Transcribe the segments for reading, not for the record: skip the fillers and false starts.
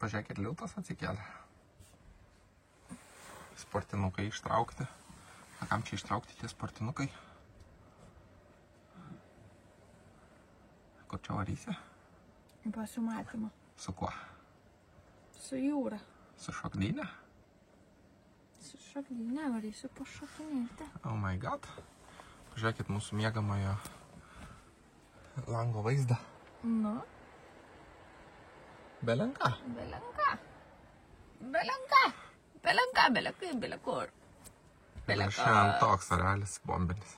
Pažiūrėkit, liūtas atsikėlė. Sportinukai ištraukti. A kam čia ištraukti tie sportinukai? Kur čia varysi? Pasimatymą. Su kuo? Su jūra. Su šokdynė? Su šokdynė varysiu pašokinėti. Oh my god. Pažiūrėkit mūsų miegamojo lango vaizdą. Nu. Belenka. Belenka. Belenka. Belenka, belekai, belekur. Šiandien toks orelis bombinis.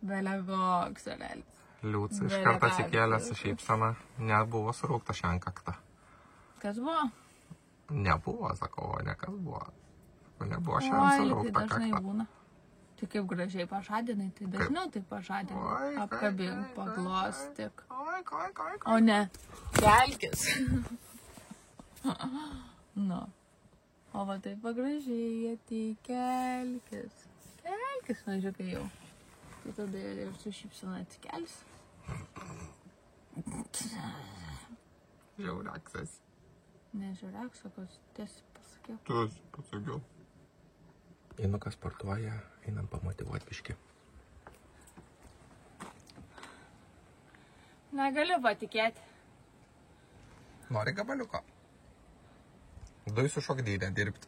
Belekoks orelis. Liūts iš karto atsikėlė su šypsena. Nebuvo suraukta šiandien kakta. Kas buvo? Nebuvo, sakau, o ne kas buvo. Nebuvo šiandien suraukta Tai dažnai kakta. būna. Tai kaip gražiai pažadinai, tai dažniau tai pažadinai. Apkabink, paglostyk. O ne, kelkis. Nu. O va taip pagražiai, tai kelkis. Kelkis, mažiukai jau. Tai tada ir su šypsena atsikelsi. Žiauriaksas. Ne žiūrėk, sakos, tiesiai pasakiau. Tu pasakiau. Inukas sportuoja, einam pamotyvuoti biškį. Negaliu patikėti. Nori gabaliuko? Duj su šokdynė dirbti.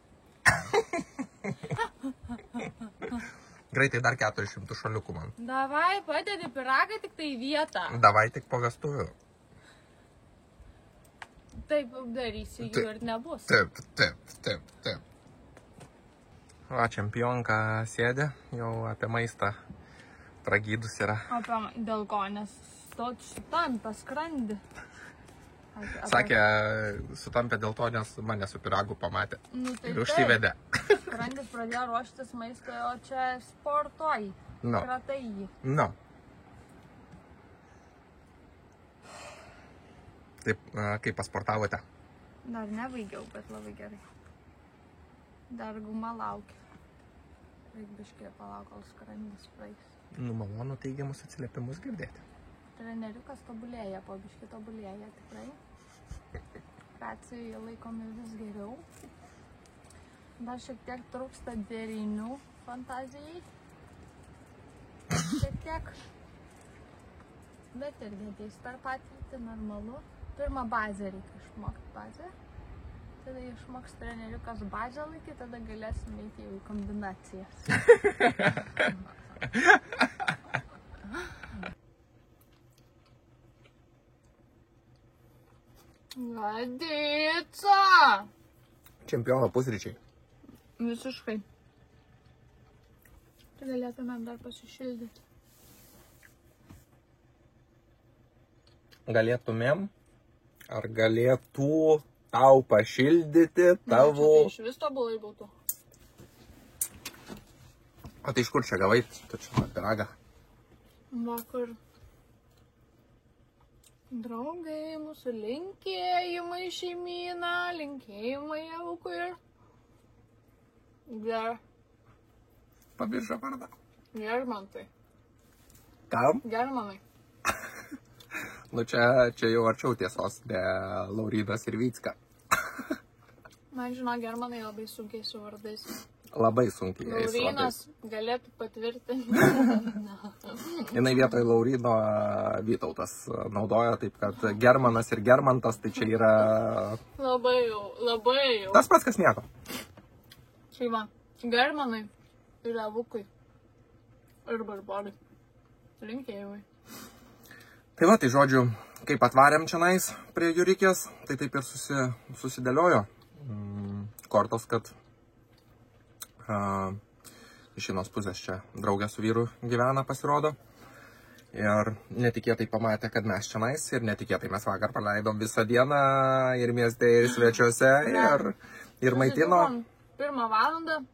Greitai dar 400 šaliukų man. Davai, padedi pyragą tik tai į vietą. Davai tik po vestuvių. Taip darysi, jų ir nebus. Taip. Va, čempionka sėdė, jau apie maistą pragydus yra. Dėl ko, nes sutampė skrandį. Sakė, sutampė dėl to, nes mane su pyragu pamatė. Nu, tai ir užsivedė. Skrandis pradėjo ruoštis maistui, o čia sportuoji. No. Kratai jį. No. Taip, kaip pasportavote? Dar nebaigiau, bet labai gerai. Dar guma laukia. Reik biškį palauk, kol skrandis praeis. Nu, malonu teigiamus atsiliepimus girdėti. Treneriukas tobulėja, po biškį tobulėja tikrai. Racijai laikomi vis geriau. Dar šiek tiek trūksta derinių fantazijai. Šiek tiek. Bet irgi ateis per patirtį, normalu. Pirmą bazę reikia išmokti bazę. Tada išmoks treneriukas bazę laikyti, tada galėsim eiti jau į kombinacijas. Ladica! Čempiono pusryčiai. Visiškai. Tai galėtumėm dar pasišildyti. Galėtumėm? Ar galėtų tau pašildyti tavo... Tai iš vis tobulai būtų. O tai iš kur čia gavai? Tu čia pyragą. Vakar. Draugai, mūsų linkėjimai šeimyną, linkėjimai Evukui ir... Pabiržą vardą. Germantai. Kam? Germanai. Nu čia jau arčiau tiesos, be Lauridas ir Vycka. Man žino, Germanai labai sunkiai su vardais. Labai sunkiai. Laurinas galėtų patvirtinti. Jinai vietoj Laurino Vytautas naudoja, taip kad Germanas ir Germantas, tai čia yra... Labai jau. Tas pats, kas nieko. Šeima. Germanai ir Evukui. Ir Barbarai. Linkėjimai. Tai va, tai žodžiu, kaip atvarėm čionais prie Jurikės, tai taip ir susidėliojo kortos, kad iš vienos pusės čia draugė su vyru gyvena, pasirodo. Ir netikėtai pamatė, kad mes čionais, ir netikėtai mes vakar paleidom visą dieną ir mieste, ir svečiuose, ir maitino. 1 valandą,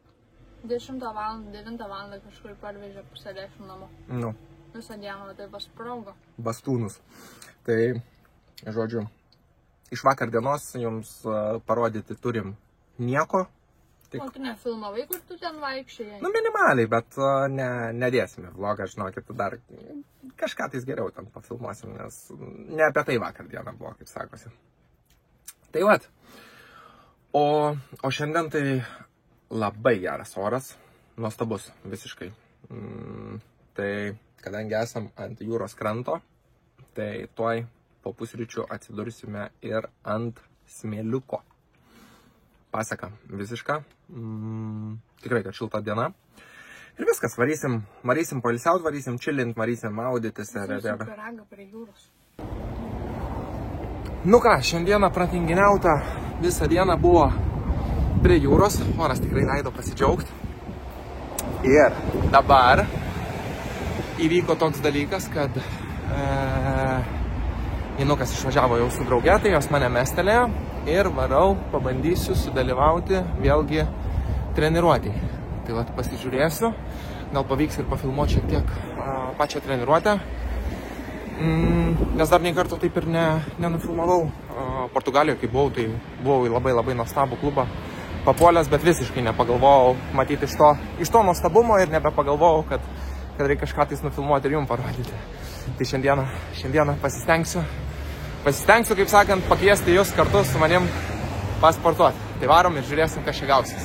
10 valandą, 9 valandą kažkur parvežė 9:30 namo. Nu. Visą dieną tai paspraugo. Bastūnus. Tai, žodžiu, iš vakar dienos jums parodyti turim nieko. O tu nefilmavai, kur tu ten vaikščiai? Nu, minimaliai, bet nedėsime vlogą, žinokit, dar kažką tais geriau ten pafilmuosim, nes ne apie tai vakar dieną buvo, kaip sakosi. Tai vat. O šiandien tai labai geras oras, nuostabus visiškai. Tai kadangi esam ant jūros kranto, tai tuoj po pusryčių atsidursime ir ant smėliuko. Pasaka visiška. Tikrai, kad šilta diena. Ir viskas, varysim poilsiaut, varysim chillint, varysim maudytis. Pyragą prie jūros. Nu ką, šiandieną pratinginiauta visą dieną buvo prie jūros. Oras tikrai leido pasidžiaugti. Ir dabar įvyko toks dalykas, kad Inukas išvažiavo jau su drauge, tai jos mane mestelėjo ir varau, pabandysiu sudalyvauti vėlgi treniruotėj. Tai vat pasižiūrėsiu, gal pavyks ir pafilmuoti šiek tiek pačią treniruotę, nes dar nei karto taip ir nenufilmavau. Portugalijoje, kai buvau, tai buvau į labai nuostabų klubą papuolęs, bet visiškai nepagalvojau matyti iš to nuostabumo ir nebepagalvojau, kad reikia kažką tais nufilmuoti ir jums parodyti. Tai šiandieną pasistengsiu, kaip sakant, pakviesti jūs kartu su manim pasportuoti. Tai varom ir žiūrėsim, kas čia gausis.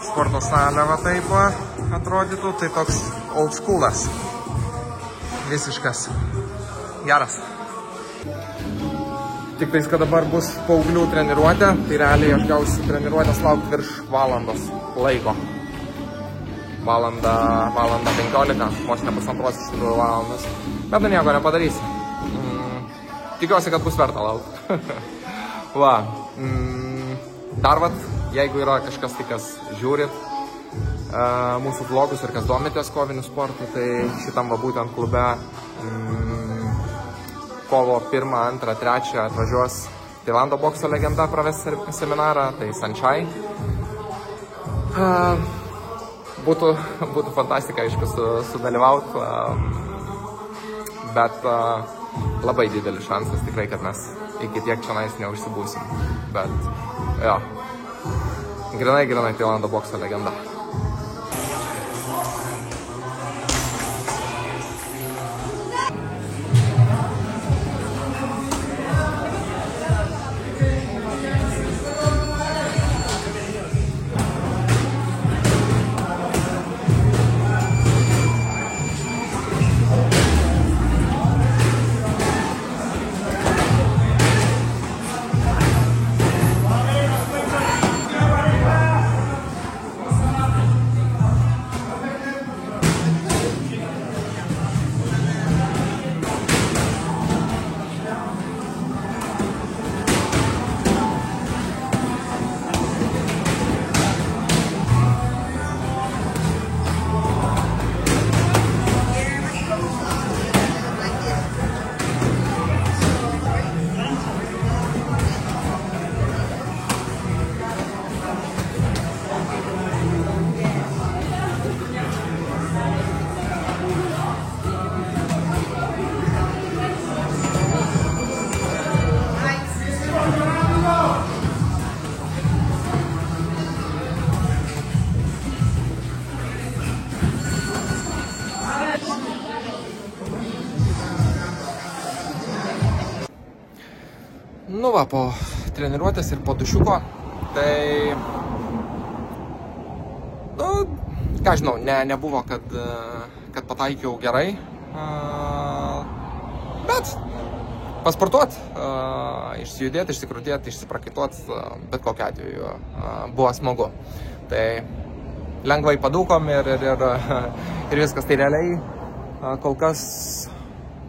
Sporto salė va taip atrodytų, tai toks old schoolas. Visiškas. Geras. Tik tais, kad dabar bus paauglių treniruotė, tai realiai aš gausiu treniruotės laukti virš valandos laiko. Valanda 15, vos ne pusantros iš tikrųjų valandas. Bet nu nieko nepadarysiu. Tikiuosi, kad bus verta laukti. Va. Dar vat, jeigu yra kažkas tai, kas žiūrit mūsų vlogus ir kas domitės koviniu sportu, tai šitam va būtent klube kovo 1, 2, 3 atvažiuos Tailando bokso legenda praves seminarą, tai Sanchai. Būtų fantastika, aišku, sudalyvauti, bet labai didelis šansas tikrai, kad mes iki tiek čionais neužsibūsim. Bet, jo, grinai Tailando bokso legenda. Nu va, po treniruotės ir po dušiuko, tai, nu, ką žinau, nebuvo, kad pataikiau gerai, bet pasportuot, išsijudėti, išsikrutėti, išsiprakaituot, bet kokiu atveju buvo smagu. Tai lengvai padūkom ir viskas, tai realiai kol kas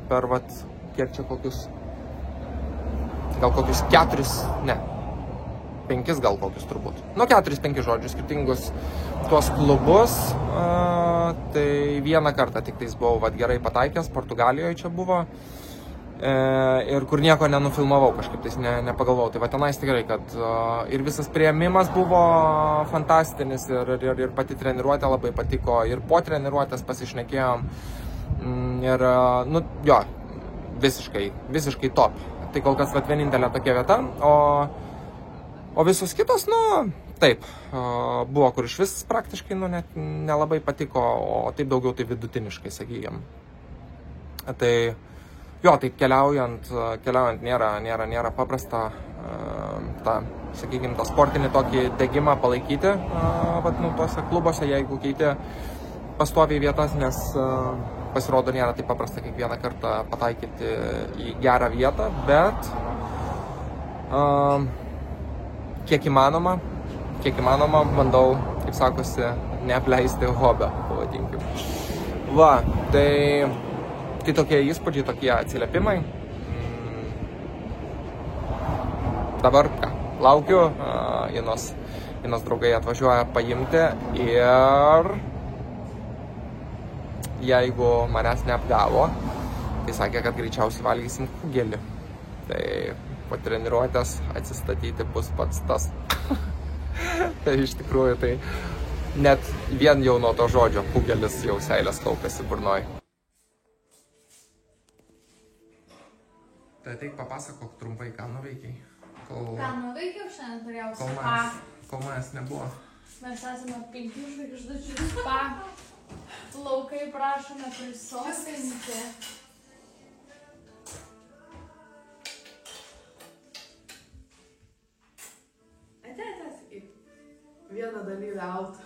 per, vat, kiek čia gal kokius 5 gal kokius turbūt. Nu, 4-5 žodžius, skirtingus tuos klubus. Tai vieną kartą tik tais buvau gerai pataikęs, Portugalijoje čia buvo. Ir kur nieko nenufilmavau, kažkaip tais nepagalvojau. Tai va tenais tikrai, kad ir visas priėmimas buvo fantastinis ir pati treniruotė labai patiko. Ir po treniruotės pasišnekėjom. Ir, nu, jo, visiškai top. Tai kol kas vienintelė tokia vieta, o visus kitos, nu, taip, buvo, kur iš vis praktiškai, nu, net nelabai patiko, o taip daugiau tai vidutiniškai, sakykime. Tai Jo, tai keliaujant nėra paprasta tą, sakykime, tą sportinį tokį degimą palaikyti, tuose klubuose, jeigu keiti pastoviai vietas, nes pasirodo nėra taip paprasta kiekvieną kartą pataikyti į gerą vietą, bet kiek įmanoma, bandau, kaip sakosi, neapleisti hobio, pavadinkim. Va, tai tokie įspūdžiai, tokie atsiliepimai. Dabar laukiu, Inos draugai atvažiuoja paimti ir jeigu manęs neapgavo, tai sakė, kad greičiausiai valgysim kugelį. Tai po treniruotės atsistatyti bus pats tas. Tai iš tikrųjų, tai net vien jau nuo to žodžio kugelis jau seilės kaupiasi burnoj. Tai ateik papasakok trumpai, ką nuveikiai. Ką nuveikiau šiandien turėjau spa. Kol manęs nebuvo. Mes esame 5 žvaigždučių spa. Laukai prašome prisotinti. Vieną dalyvę out.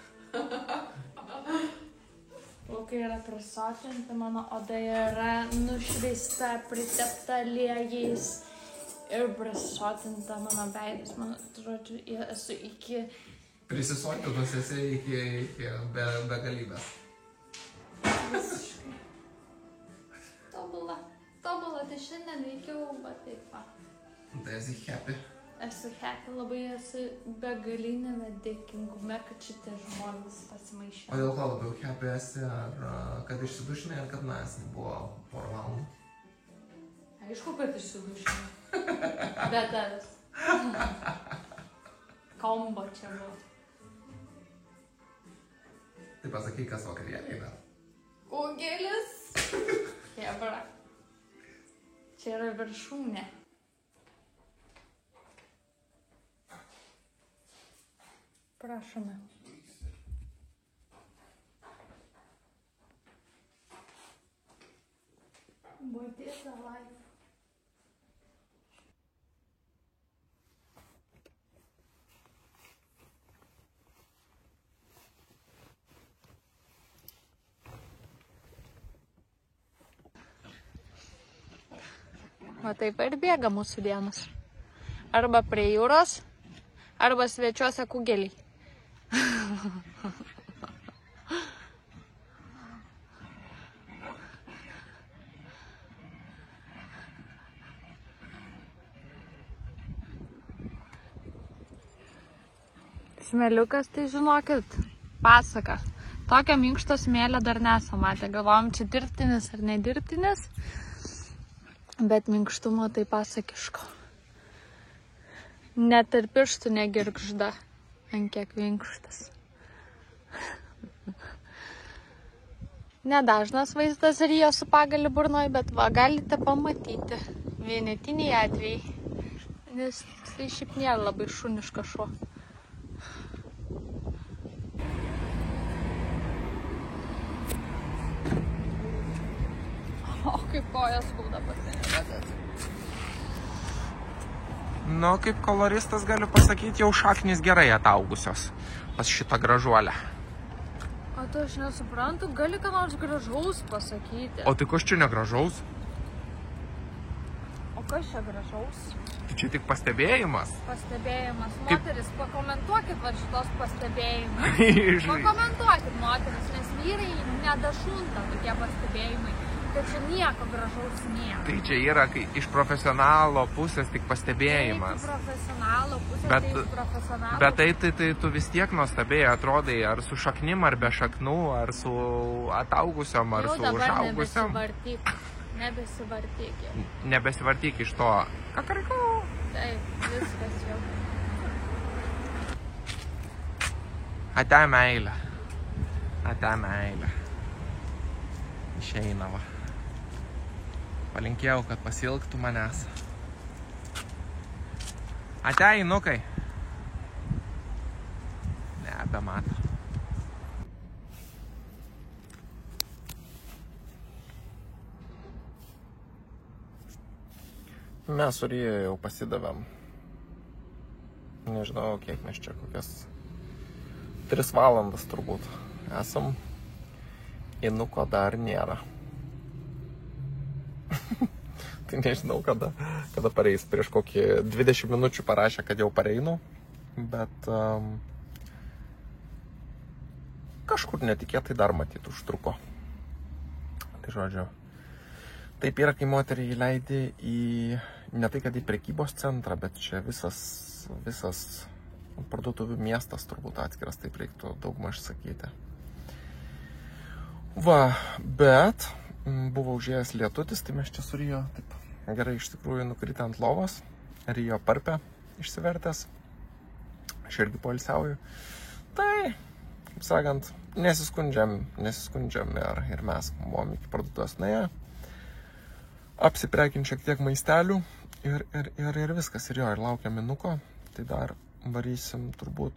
Laukai yra prisotinti, mano oda yra nušveista, pritepta aliejais ir prisotinta mano veidas. Mano, žodžiu, esu iki... Prisisotintas esi iki begalybės. Visiškai. Tobula. Tai šiandien veikiau, bet taip va. Tai esi happy. Esu happy, labai esu begalinėme dėkingume, kad šitie žmonės pasimaišė. O dėl ko labiau happy esi, ar kad išsidušinai, ar kad manęs nebuvo porą valandų? Aišku, kad išsidušinai. Bet tas. Kombo čia buvo. Tai pasakai, kas vakarėliai dar? Kugelis. Hebra. Čia yra viršūnė. Prašome. What is a life? Va taip ir bėga mūsų dienos. Arba prie jūros, arba svečiuose kugeliai. Smėliukas, tai žinokit, pasaka. Tokio minkšto smėlio dar nesam matę. Galvojom, čia dirbtinis ar nedirbtinis, bet minkštumo tai pasakiško. Net ir pirštų negirgžda, ant kiek minkštas. Nedažnas vaizdas Rio su pagali burnoj, bet va, galite pamatyti vienetiniai atvejai, nes tai šiaip nėra labai šuniška šuo. O, kaip kojas skauda pasirinkas. Nu, kaip koloristas galiu pasakyti, jau šaknys gerai ataugusios pas šitą gražuolę. O tu aš nesuprantu, gali ką nors gražaus pasakyti. O tai kas čia negražaus? O kas čia gražaus? Tai čia tik pastebėjimas. Pastebėjimas. Moteris, pakomentuokit va šitos pastebėjimus. Pakomentuokit, moteris, nes vyrai nedašunta tokie pastebėjimai. kad čia nieko gražaus nėra. Tai čia yra iš profesionalo pusės tik pastebėjimas. Taip, profesionalo pusės, tai iš profesionalo. Bet tai tu vis tiek nuostabiai atrodai, ar su šaknim, ar be šaknų, ar su ataugusiom, ar su užaugusiom. Nebesivartyk. Nebesivartyk iš to. Kakarikų. Taip, viskas jau. Ate meilė. Ate meilė. Išeina va. Palinkėjau, kad pasilgtų manęs. Ate, einukai. Nebemato. Mes su Rija jau pasidavėm. Nežinau, kiek mes čia, kokias 3 valandas turbūt esam. Inuko dar nėra. Tai nežinau, kada pareis. Prieš kokį 20 minučių parašė, kad jau pareinu. Bet kažkur netikėtai dar matyt užtruko. Tai žodžiu, taip yra, kai moterį įleidė į, ne tai kad į prekybos centrą, bet čia visas parduotuvių miestas turbūt atskiras, taip reiktų daugmaž sakyti. Va, bet buvo užėjęs lietutis, tai mes čia su Rijo taip gerai iš tikrųjų nukritę ant lovos. Rijo parpė išsivertęs. Aš irgi poilsiauju. Tai, kaip sakant, nesiskundžiam ir mes buvom iki parduotuvės nuėję. Apsiprekint šiek tiek maistelių ir viskas. Ir laukiam Inuko. Tai dar varysim turbūt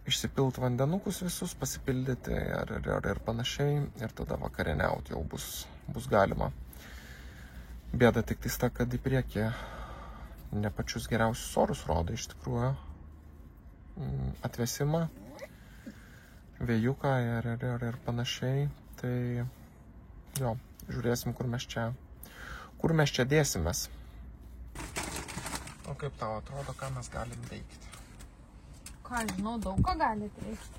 išsipilt vandenukus visus, pasipildyti ir panašiai. Ir tada vakarieniauti jau bus galima. Bėda tik tai ta, kad į priekį ne pačius geriausius orus rodo iš tikrųjų. Atvesimą, vėjuką ir panašiai. Tai jo, žiūrėsim, kur mes čia dėsimės. O kaip tau atrodo, ką mes galim veikti? Ką žinau, daug ko galite veikti.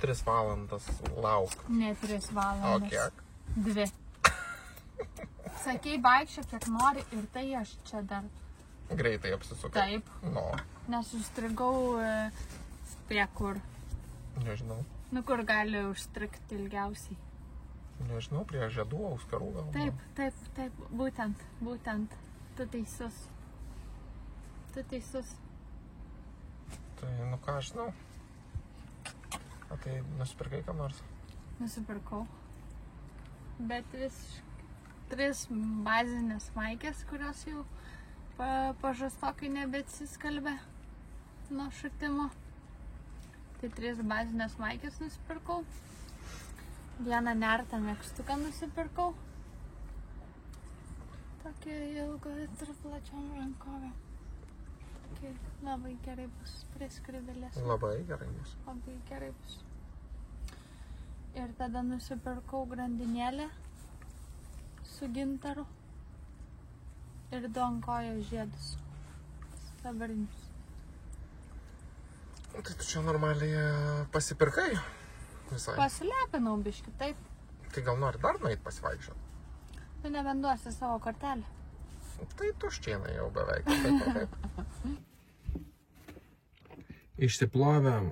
3 valandas lauk. Ne 3 valandas. O kiek? 2. Sakei, vaikščiok kiek nori ir tai aš čia dar. Greitai apsisukai. Taip. No. Nes užstrigau prie kur. Nežinau. Nu, kur gali užstrigti ilgiausiai. Nežinau, prie žiedų, auskarų gal. Taip, būtent. Tu teisus. Tai, nu ką, aš žinau. O tai nusipirkai ką nors? Nusipirkau. Bet visiškai 3 bazinės maikės, kurios jau pažastokai nebeatsiskalbė nuo šutimo. Tai 3 bazinės maikės nusipirkau. 1 nertą megztuką nusipirkau. Tokia ilga ir plačiom rankovė. Labai gerai bus prie skrybėlės. Labai gerai bus. Labai gerai bus. Ir tada nusipirkau grandinėlę su gintaru ir 2 ant kojos žiedus. Stabarinius. Tai tu čia normaliai pasipirkai visai? Pasilepinau biškį, taip. Tai gal nori dar nueit pasivaikščiot? Tu nebenduosi savo kortelę. Tai tuščienai jau beveik. Taip. Išsiplovėm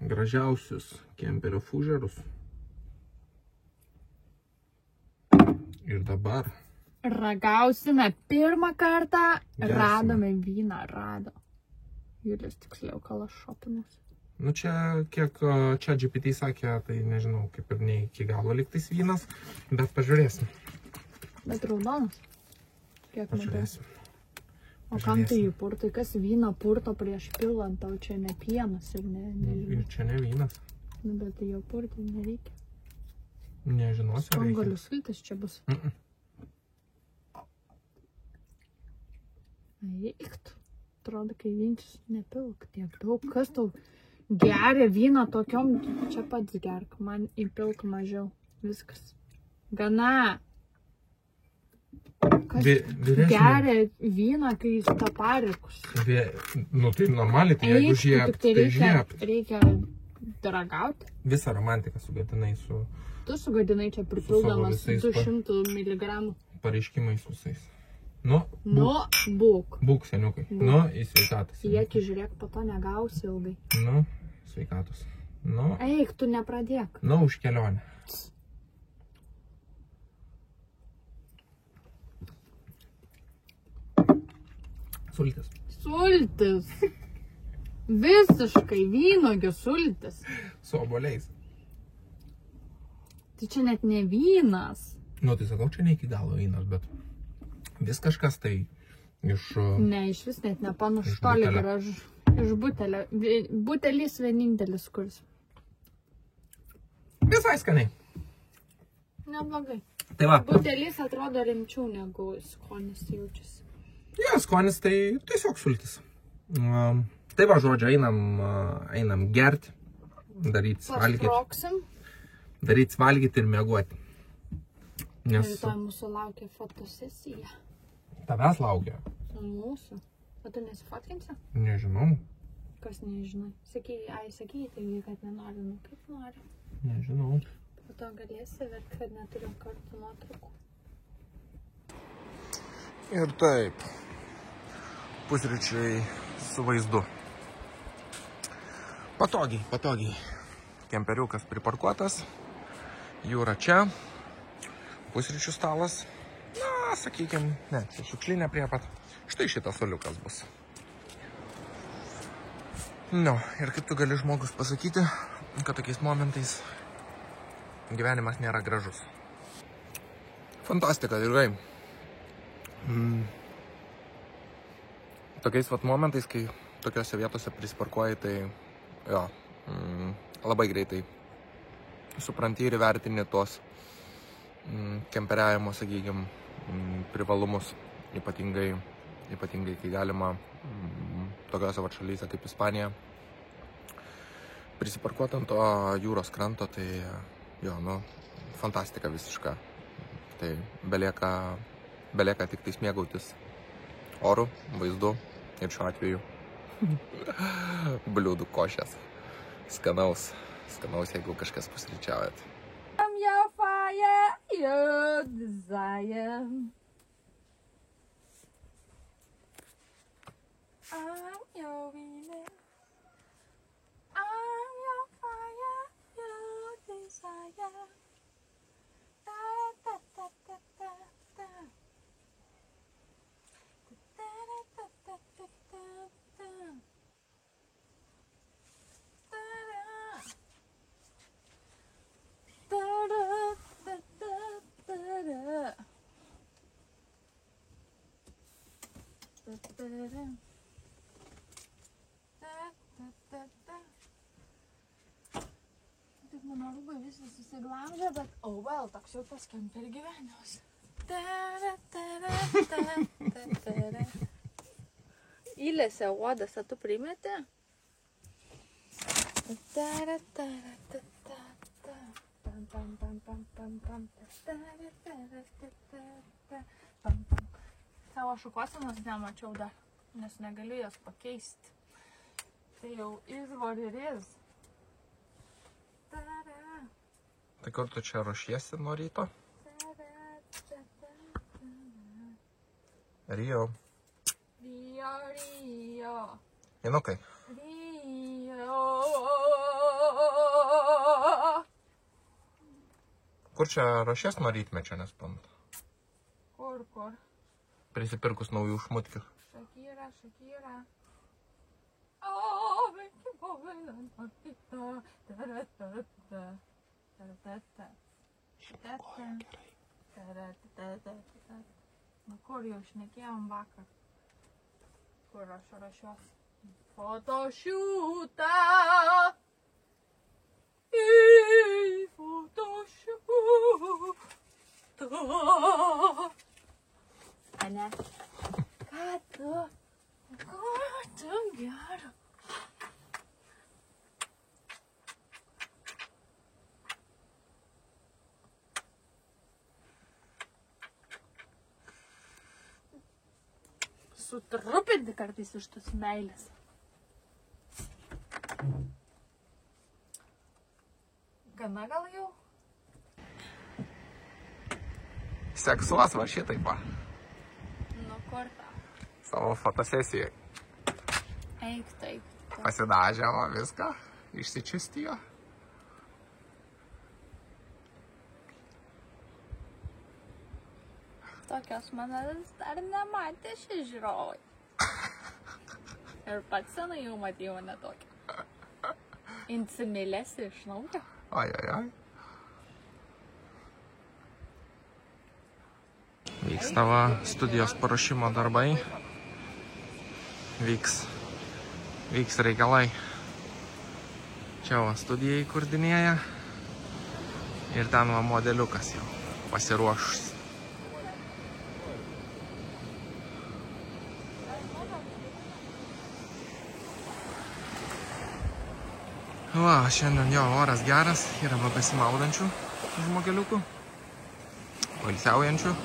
gražiausius kemperio fužerus. Ir dabar ragausime pirmą kartą. Gersime. Radome vyną, Julius tiksliau kalašopinas. Nu čia, kiek čia GPT sakė, tai nežinau, kaip ir ne iki galo liktais vynas, bet pažiūrėsim. Bet raudonas. Kiek Pažiūrėsim. O kam tai įpurtai? Kas vyną purto prieš pilant, tau čia ne pienas ir Ir čia ne vynas. Nu, bet tai jau purtai nereikia. Nežinosiu, reikia. Spangolių sultis čia bus. Eikt. Atrodo, kai vinčius nepilk tiek daug. Kas tau geria vyną tokiom, čia pats gerk, man įpilk mažiau. Viskas. Gana. Kas geria vyną, kai jis taparikus? Nu tai normaliai, tai jeigu žiep, tai žiep. Reikia ragauti. Visą romantiką sugadinai su... Tu sugadinai čia pripildamas 200 mg. Pareiškimais visais. Nu, būk. Būk, seniukai. Nu, į sveikatos. Jėki, žiūrėk, po to negausi ilgai. Nu, sveikatos. Nu. Eik, tu nepradėk. Nu, už kelionę. Sultis. Sultis. Visiškai vynuogių sultis. Su obuoliais. Tai čia net ne vynas. Nu, tai sakau, čia ne iki galo vynas, bet vis kažkas tai iš... Ne, iš vis net nepanašu, toli gražu. Iš butelio. Butelis vienintelis kurs. Visai skaniai. Neblogai. Tai va. Butelis atrodo rimčiau negu skonis jaučiasi. Ja, skonis tai tiesiog sultis. Tai va, žodžiu, einam gerti, daryti valgyti ir miegoti. Nes... Rytoj mūsų laukia fotosesija. Tavęs laukia? Mūsų. O tu nesifotkinsi? Nežinau. Kas nežinai? Sakėjai, taigi, kad nenori, nu kaip nori. Nežinau. Po to galėsi verti, kad neturiu kartų nuotraukų. Ir taip. Pusryčiai su vaizdu. Patogiai. Kemperiukas priparkuotas. Jūra čia. Pusryčių stalas. Na, sakykime, ne, čia šiukšlinė prie pat. Štai šitas soliukas bus. Nu, ir kaip tu gali žmogus pasakyti, kad tokiais momentais gyvenimas nėra gražus. Fantastika, draugai. Tokiais vat momentais, kai tokiose vietose prisiparkuoji, tai jo, labai greitai supranti ir įvertini tuos kemperiavimo, sakykime, privalumus, ypatingai kai galima tokiose vat šalyse kaip Ispanija prisiparkuoti ant to jūros kranto, tai jo, nu, fantastika visiška. Tai belieka tik tais mėgautis oru, vaizdu ir šiuo atveju bliūdų košės. Skanaus, jeigu kažkas pusryčiaujat. I'm your fire, your desire. I'm your weakness. I'm your fire, your desire. Da da da da da da. Da da da da da da. Taip mano rūbai visi susiglamžė, bet well, toks jau tas kemper gyvenimas. Įlėse uodas, tu primeti? Savo šukuosenos nemačiau dar, nes negaliu jas pakeisti. Tai jau is what it is. Tai kur tu čia ruošiesi nuo ryto? Rio. Inukai. Kur čia ruošies nuo rytmečio, nespant? Kur? Prisipirkus naujų šmutkių. Shakira. Nu kur jau šnekėjom vakar? Kur aš ruošiuos? Fotošiūtą! Ane? Ką tu gero? Sutrupinti kartais iš tos meilės. Gana gal jau? Seksuos va šitaip va. Nu kur tau? Savo fotosesijai. Eik. Pasidažė va viską, išsičistijo. Tokios manęs dar nematė šį žiūrovai. Ir pats senai jau matėjau mane tokią. Insimilėsi iš naujo. Ai. Vyks tavo studijos paruošimo darbai. Vyks reikalai. Čia va studija įkurdinėja. Ir ten va modeliukas jau. pasiruošus. Va, šiandien jo oras geras, yra besimaudančių žmogeliukų, poilsiaujančių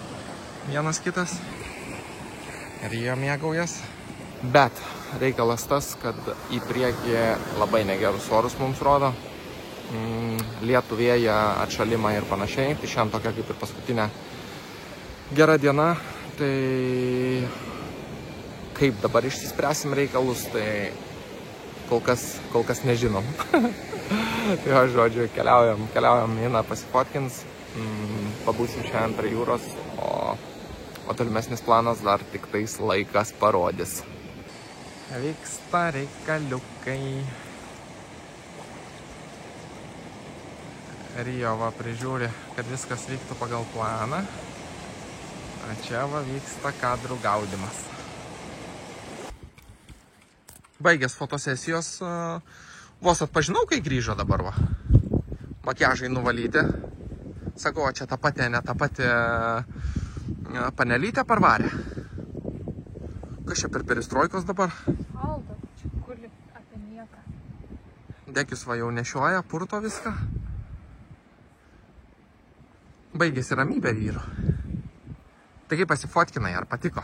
vienas kitas ir jie mėgaujas. Bet reikalas tas, kad į priekį labai negerus orus mums rodo. Lietų, vėją, atšalimą ir panašiai. Tai šiandien tokia kaip ir paskutinė gera diena. Tai kaip dabar išsispręsim reikalus, tai kol kas nežinom. Tai žodžiu, keliaujam Ina pasifotkins, pabūsim šiandien prie jūros, o tolimesnis planas dar tik tais laikas parodys. Vyksta reikaliukai. Rio va prižiūri, kad viskas vyktų pagal planą. O čia va vyksta kadrų gaudymas. Baigęs fotosesijos, vos atpažinau, kai grįžo dabar va. Makiažai nuvalyti. Sakau, čia ta pati, ne ta pati panelytė parvarė. Kas čia per perestroikos dabar? Aldo, čia kuli apie nieką. Dekius va jau nešioja, purto viską. Baigėsi ramybė vyru. Tai kaip pasifotkinai, ar patiko?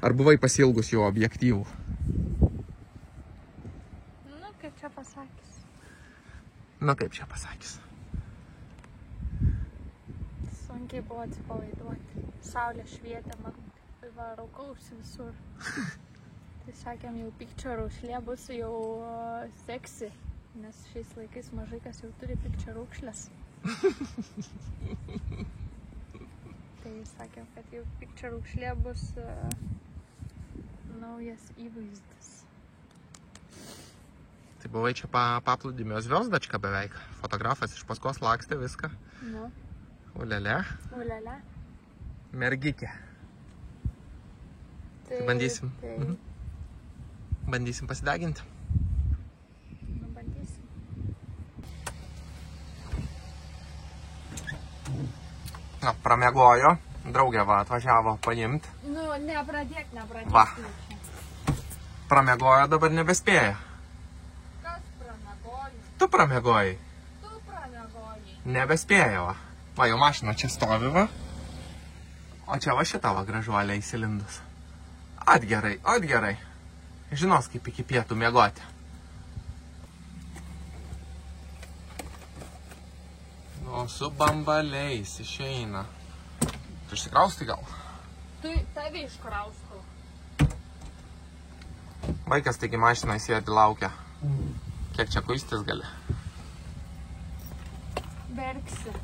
Ar buvai pasiilgus jo objektyvų? Nu, kaip čia pasakys. Sunkiai buvo atsipalaiduoti. Saulė švietė man. Va, raukausi visur. Tai sakėm, jau picture raukšlė bus jau seksi, nes šiais laikais mažai kas jau turi picture raukšlės. Tai sakėm, kad jau picture raukšlė bus naujas įvaizdis. Tai buvai čia paplūdimio zviozdačka beveik. Fotografas iš paskos lakstė viską. Nu. Ulele. Mergikė. Tai bandysim. Bandysim pasideginti. Nu, bandysim. Na, pramiegojo. Draugė va atvažiavo paimt. Nu, nepradėk. Va. Pramiegojo, dabar nebespėja. Kas pramiegojo? Tu pramiegojai. Tu pramiegoji. Nebespėja va. Va, jau mašina čia stovi va. O čia va šita va gražuolė įsilindus. Atgerai. Žinos, kaip iki pietų miegoti. O su bambaliais išeina. Tu išsikraustai gal? Tu tave iškraustau. Vaikas taigi mašinai sėdi laukia. Kiek čia kuistis gali? Berksi.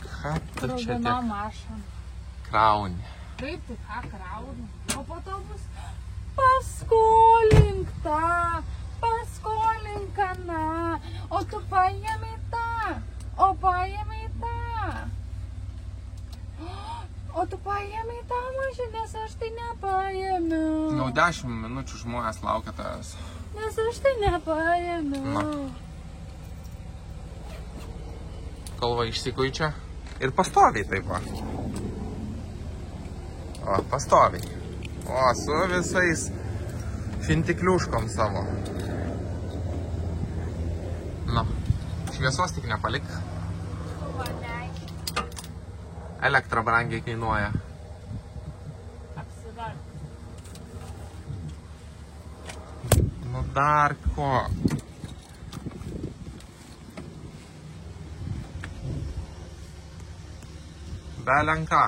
Ką tu čia Raudona tiek mašina. krauni? Kaip tai ką krauni? O po to bus paskolink tą, paskolink aną, o tu paėmė tą, o tu paėmė tą mašinės, aš tai nepaėmiau. Jau 10 minučių žmonės laukia tavęs. Nes aš tai nepaėmiau. Kol va išsikuičia ir pastoviai taip va. O, pastoviai. O, su visais fintikliuškom savo. Nu, šviesos tik nepalik. Elektra brangiai kainuoja. Apsivark. Nu dar ko. Belenka.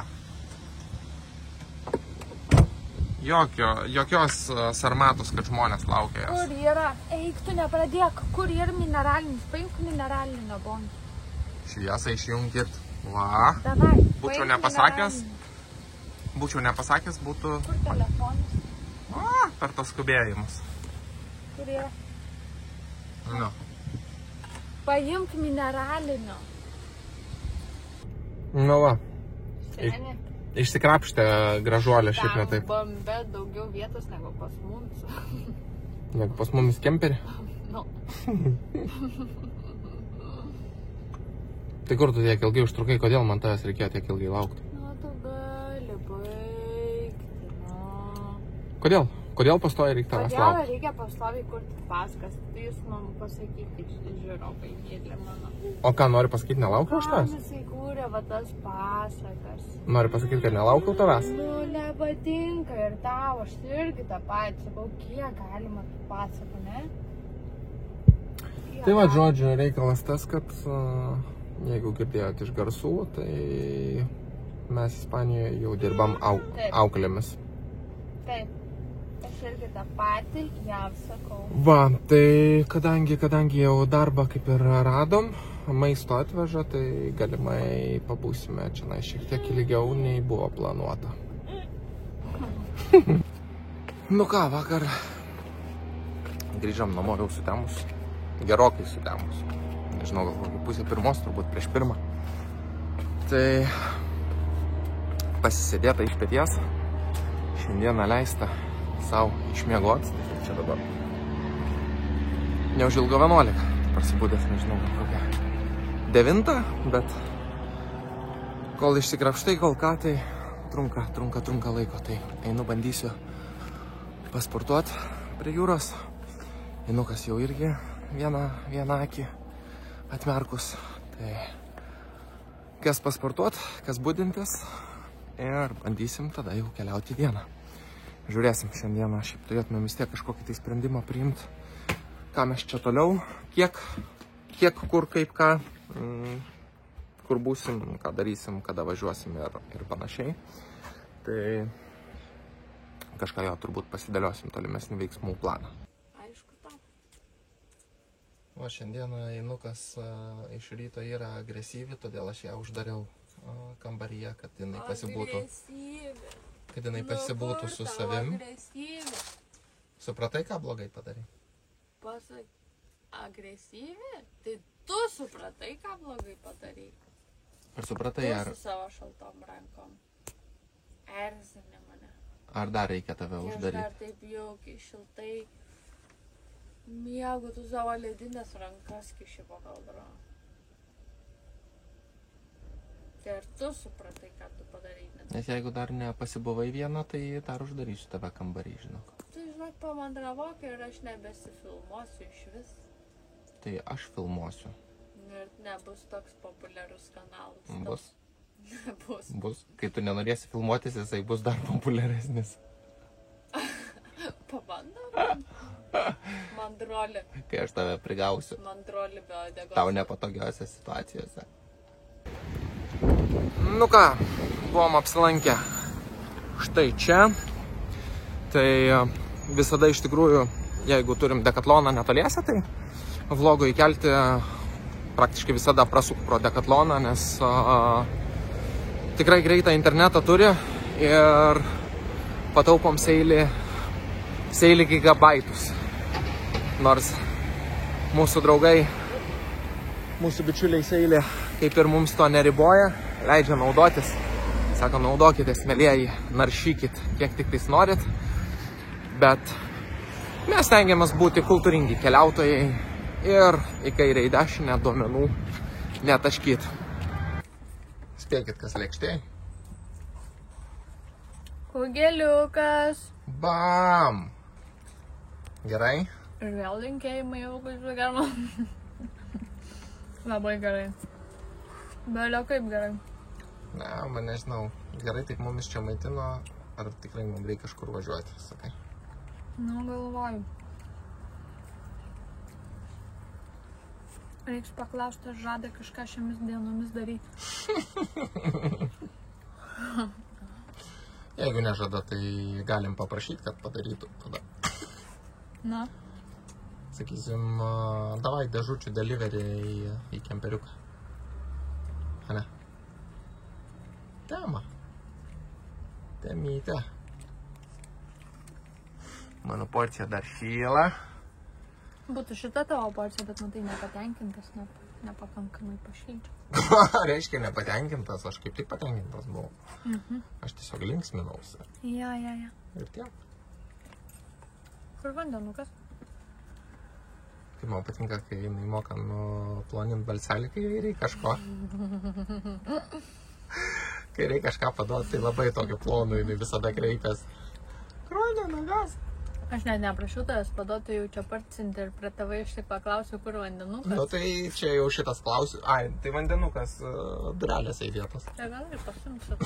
Jokios sarmatos, kad žmonės laukia jos. Kur yra? Eik, tu nepradėk. Kur yra mineralinis? Paimk mineralinio bonkį. Šviesą išjungkit. Va. Davai. Būčiau nepasakęs, būtų Kur telefonas? per tos skubėjimus. Kur yra? Nu. Paimk mineralinio. Nu va. Seni. Išsikrapštė gražuolė šiaip ne taip. Tam bambe daugiau vietos negu pas mums. Negu pas mumis kemperį. Nu. Tai kur tu tiek ilgai užtrukai, kodėl man tavęs reikėjo tiek ilgai laukti? Nu, tu gali baigti, nu. Kodėl? Kodėl pastoja reikia tavęs Kodėl laukti? reikia pastoviai kurti paskas? Tai jūs man pasakykit, žiūrokai, mėly mano. O ką, nori pasakyti, nelaukiau už tavęs? Kam jisai kūrė va tas pasakas? Nori pasakyti, kad nelaukiau tavęs? Nu, nepatinka ir tau, aš irgi tą patį sakau, kiek galima tų pasakų, ne? Tai va, žodžiu, reikalas tas, kad jeigu girdėjote iš garsų, tai mes Ispanijoje jau dirbam auklėmis. Taip, aš irgi tą patį jam sakau. Va, tai kadangi jau darbą kaip ir radom, maisto atveža, tai galimai pabūsime čia šiek tiek ilgiau nei buvo planuota. Nu ką, vakar grįžom namo jau sutemus. Gerokai sutemus. Nežinau, gal kokį pusę pirmos, turbūt prieš pirmą. Tai pasisėdėta iš pėties. Šiandieną leista savo išmiegot. Tai čia dabar neužilgo 11. Prasibūdęs, nežinau, kokią 9, bet kol išsikrapštai, kol ką, tai trunka laiko. Tai einu bandysiu pasportuoti prie jūros. Einukas jau irgi vieną akį atmerkus. Tai kas pasportuot, kas budintis ir bandysim tada jau keliauti dieną. Žiūrėsim šiandieną, šiaip turėtume vis tiek kažkokį tai sprendimą priimti, ką mes čia toliau, kiek, kur, kaip, ką, kur būsim, ką darysim, kada važiuosim ir panašiai. Tai kažką jo turbūt pasidėliosim tolimesnį veiksmų planą. O šiandieną Einukas iš ryto yra agresyvi, todėl aš ją uždariau kambaryje, kad jinai pasibūtų su savim. Supratai, ką blogai padarai? Pasak, agresyvi? Tai tu supratai, ką blogai padarai. Ar supratai, ar... Tu su savo šaltom rankom. Erzini mane. Ar dar reikia tave uždaryti? Aš dar taip jaukiai, šiltai miegu, tu savo ledinės rankas kiši po kaldro. Tai ar tu supratai, ką tu padarai? Nes jeigu dar nepasibuvai vieną, tai dar uždarysiu tave kambarį, žinok. Tu žinok, pamandravok ir aš nebesifilmuosiu iš vis. Tai aš filmuosiu. Ir nebus toks populiarus kanalas. Bus? Nebus. Bus. Kai tu nenorėsi filmuotis, jisai bus dar populiaresnis. Pabandom. Mandrolį. Kai aš tave prigausiu. Mandrolį be odegos. Tau nepatogiose situacijose. Nu ką, buvom apsilankę štai čia. Tai visada iš tikrųjų, jeigu turim dekatloną netoliese, tai vlogo įkelti praktiškai visada prasuk pro dekatloną, nes tikrai greitą internetą turi ir pataupom seilį gigabaitus. Nors mūsų draugai, mūsų bičiuliai seilė kaip ir mums to neriboja, leidžia naudotis. Sako, naudokitės, mielieji, naršykit, kiek tik tais norit. Bet mes stengiamės būti kultūringi keliautojai ir į kairę į dešinę duomenų netaškyt. Spėkit, kas lėkštėj? Kugeliukas. Bam! Gerai? Ir vėl linkėjimai jau kaip germa. Labai gerai. Belio kaip gerai. Ne, man nežinau. Gerai, taip mumis čia maitino, ar tikrai mums reikia kažkur važiuoti, sakai? Nu, galvoju. Reiks paklausti, ar žada kažką šiomis dienomis daryti. Jeigu nežada, tai galim paprašyti, kad padarytų tada. Na? Sakysim, davai dėžučių delivery į kemperiuką. Ane? Tema. Temytė. Mano porcija dar šyla. Būtų šita tavo porcija, bet matai nepatenkintas, nepakankamai pašildžiu. Reiškia nepatenkintas, aš kaip tik patenkintas buvau. Aš tiesiog linksminausi. Ja. Ir tiek. Kur vandenukas? Kaip man patinka, kai jinai moka nuplonint balselį, kai reikia kažko. Kai reikia kažką paduoti, tai labai tokio plonų jinai visada kreipiasi. Kronė, nagas. Aš net neprašiau tavęs paduoti, jau čia pats interpretavai, aš tik paklausiu, kur vandenukas. Nu tai čia jau šitas klausimas. Ai, tai vandenukas durelėse į vietos. Tai gal ir pasimsiu.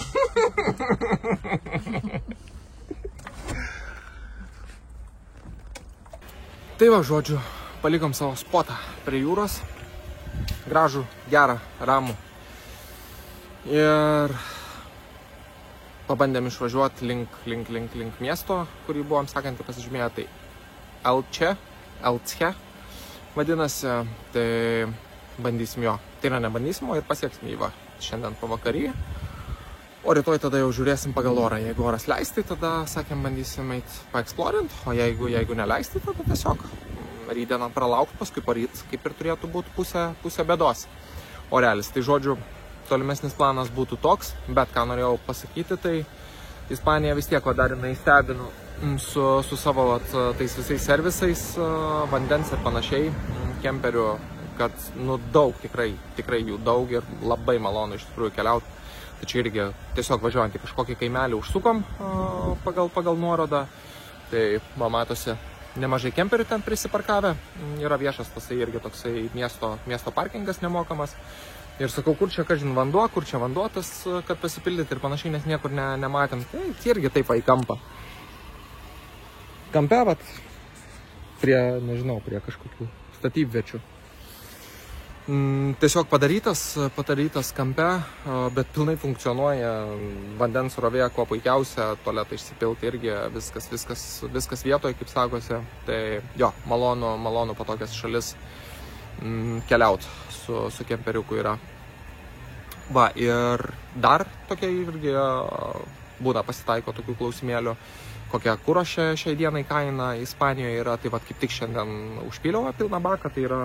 Tai va, žodžiu, palikom savo spotą prie jūros. Gražų, gerą, ramų. Ir pabandėm išvažiuoti link miesto, kurį buvom sakantį pasižymėję. Tai Elche vadinasi. Tai bandysim jo. Tai yra nebandysim, o ir pasieksim jį va šiandien pavakarį. O rytoj tada jau žiūrėsim pagal orą. Jeigu oras leis, tai tada, sakėm, bandysim eiti paeksplorint, o jeigu neleis, tai tada tiesiog rydieną pralaukti, paskui paryt, kaip ir turėtų būti pusė bėdos. Orelis. Tai žodžiu, tolimesnis planas būtų toks, bet ką norėjau pasakyti, tai Ispanija vis tiek dar jinai stebinu su savo tais visais servisais, vandens ir panašiai, kemperių, kad daug, tikrai jų daug ir labai malonu iš tikrųjų keliauti. Tai čia irgi tiesiog važiuojant į kažkokį kaimelį užsukom pagal nuorodą. Tai matosi nemažai kemperių ten prisiparkavę. Yra viešas tasai irgi toksai miesto parkingas nemokamas. Ir sakau, kur čia, kažin, vanduo, kur čia vanduo tas, kad pasipildyti ir panašiai, nes niekur nematėm. Tai irgi taip į kampą. Kampe, vat, prie kažkokių statybviečių. Tiesiog padarytas kampe, bet pilnai funkcionuoja, vandens srovė kuo puikiausia, tualetą išsipilti irgi, viskas vietoje, kaip sakosi. Tai jo, malonu po tokias šalis keliauti su kemperiuku yra. Va, ir dar tokia irgi būna pasitaiko tokių klausimėlių, kokia kuro šiai dienai kaina Ispanijoje yra. Tai va, kaip tik šiandien užpyliau pilną baką, tai yra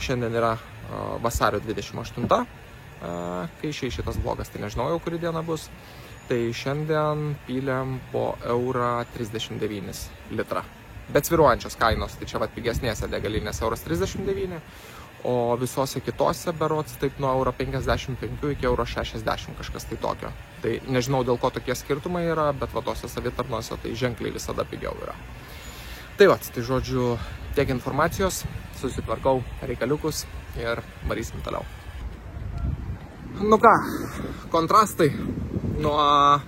šiandien yra vasario 28, kai šitas vlogas, tai nežinau jau kuri diena bus. Tai šiandien pylėm po €39 litrą. Bet sviruojančios kainos, tai čia pigesnėse degalinėse €39, o visose kitose berods taip nuo €55 iki €60 kažkas tai tokio. Tai nežinau dėl ko tokie skirtumai yra, bet tose savitarnose tai ženkliai visada pigiau yra. Tai tai žodžiu, tiek informacijos, susitvarkau reikaliukus ir varysim toliau. Nu ką, kontrastai nuo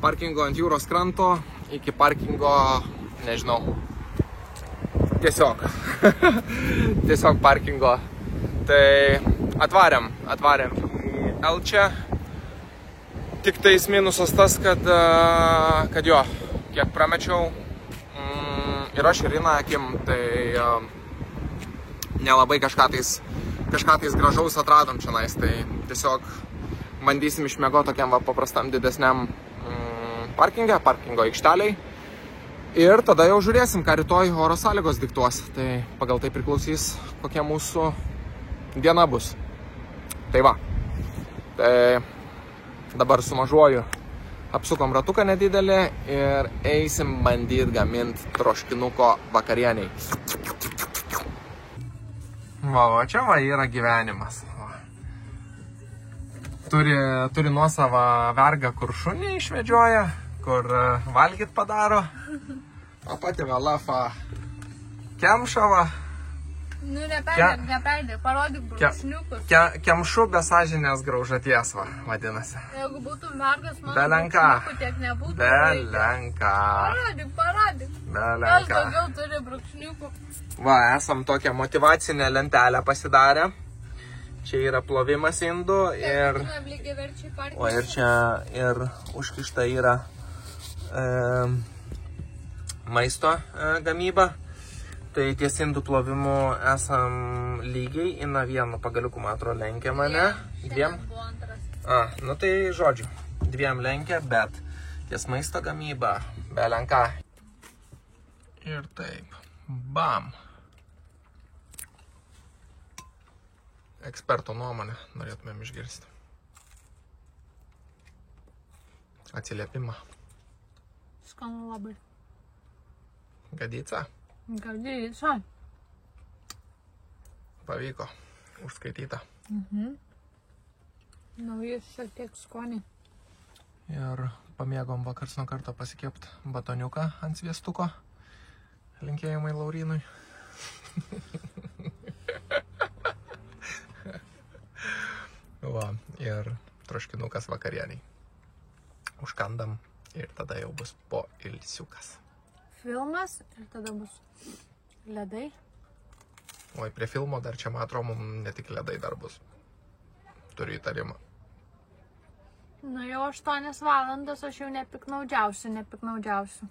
parkingo ant jūros kranto iki parkingo, nežinau, tiesiog parkingo. Tai atvarėm į Elche. Tik tais minusas tas, kad jo, kiek pramečiau ir aš ir Rina akim, tai nelabai kažką tais gražaus atradom čionais. Tai tiesiog bandysim išmiegoti tokiam paprastam didesniam parkingo aikšteliai. Ir tada jau žiūrėsim, ką rytoj oro sąlygos diktuos. Tai pagal tai priklausys, kokia mūsų diena bus. Tai va. Tai dabar sumažuoju. Apsukom ratuką nedidelį ir eisim bandyti gaminti troškinuko vakarieniai. Va, čia yra gyvenimas. Turi nuosavą vergą, kur šunį išvedžioja, kur valgyt padaro. O pati Valafa kemšava. Nu, neperdėk, parodyk brūkšniukus. Kemšu be sąžinės graužaties, vadinasi. Jeigu būtų mergas, man brūkšniukų tiek nebūtų. Belenka. Parodyk. Belenka. Kas daugiau turi brūkšniukų. Va, esam tokią motyvacinę lentelę pasidarę. Čia yra plovimas indų ir... O ir čia ir užkišta yra maisto gamyba. Tai ties indų plovimu esam lygiai, Ina vienu pagaliuku, man atrodo, lenkia mane. Dviem? Nu tai žodžiu, dviem lenkia, bet ties maisto gamyba, belenka. Ir taip, bam. Eksperto nuomonę norėtumėm išgirsti. Atsiliepimą. Skanu labai. Gadica? Galdyso. Pavyko. Užskaityta. Naujus šiek tiek skonį. Ir pamėgom vakars nuo karto pasikepti batoniuką ant sviestuko. Linkėjimai Laurinui. Va, ir troškinukas vakarieniai. Užkandam ir tada jau bus po ilsiukas. Filmas ir tada bus ledai. Oi, prie filmo dar čia, man atrodo, mums ne tik ledai dar bus. Turiu įtarimą. Nu jau 8 valandas, aš jau nepiknaudžiausiu.